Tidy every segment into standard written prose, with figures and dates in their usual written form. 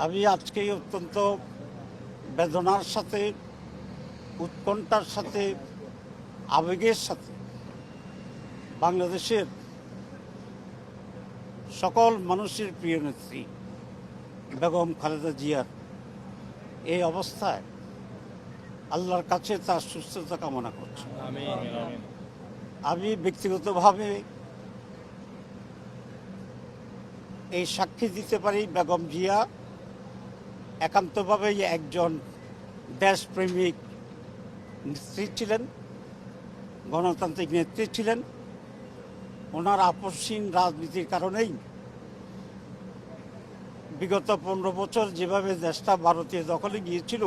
আমি আজকে অত্যন্ত বেদনার সাথে, উৎকণ্ঠার সাথে, আবেগের সাথে বাংলাদেশের সকল মানুষের প্রিয় নেত্রী বেগম খালেদা জিয়ার এই অবস্থায় আল্লাহর কাছে তার সুস্থতা কামনা করছি। আমি ব্যক্তিগতভাবে এই সাক্ষী দিতে পারি, বেগম জিয়া একান্তভাবেই একজন দেশপ্রেমিক নেত্রী ছিলেন, গণতান্ত্রিক নেত্রী ছিলেন। ওনার আপসহীন রাজনীতির কারণেই বিগত 15 বছর যেভাবে দেশটা ভারতীয় দখলে গিয়েছিল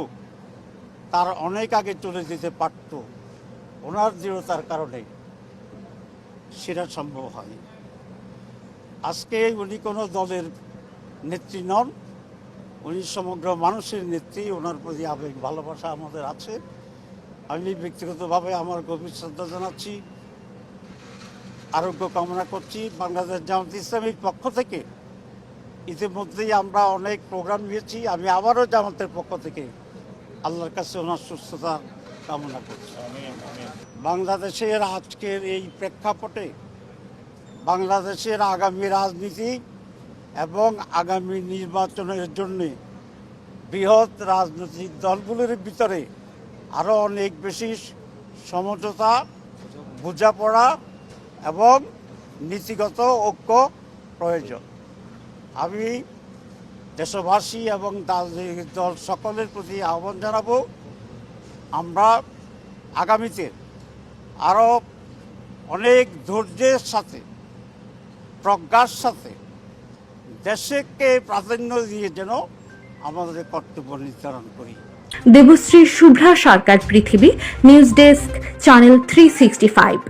তার অনেক আগে চলে যেতে পারত। ওনার দৃঢ়তার কারণে সেটা সম্ভব হয়। আজকে উনি কোনো দলের নেত্রী নন, উনি সমগ্র মানুষের নেত্রী। ওনার প্রতি আবেগ ভালোবাসা আমাদের আছে। আমি ব্যক্তিগতভাবে আমার গভীর শ্রদ্ধা জানাচ্ছি, আরোগ্য কামনা করছি। বাংলাদেশ জামাত ইসলামীর পক্ষ থেকে ইতিমধ্যেই আমরা অনেক প্রোগ্রাম নিয়েছি। আমি আবারও জামাতের পক্ষ থেকে আল্লাহর কাছে ওনার সুস্থতা কামনা করছি। বাংলাদেশের আজকের এই প্রেক্ষাপটে বাংলাদেশের আগামী রাজনীতি এবং আগামী নির্বাচনের জন্য বৃহৎ রাজনৈতিক দলগুলোর ভিতরে আরও অনেক বেশি সমঝোতা, বোঝাপড়া এবং নীতিগত ঐক্য প্রয়োজন। আমি দেশবাসী এবং রাজনৈতিক দল সকলের প্রতি আহ্বান জানাবো, আমরা আগামীতে আরও অনেক ধৈর্যের সাথে, প্রজ্ঞার সাথে দেশকে প্রাধান্য দিয়ে যেন আমাদের কর্তব্য নির্ধারণ করি। দেবশ্রী শুভ্রা সরকার, পৃথিবী নিউজ ডেস্ক, চ্যানেল 365।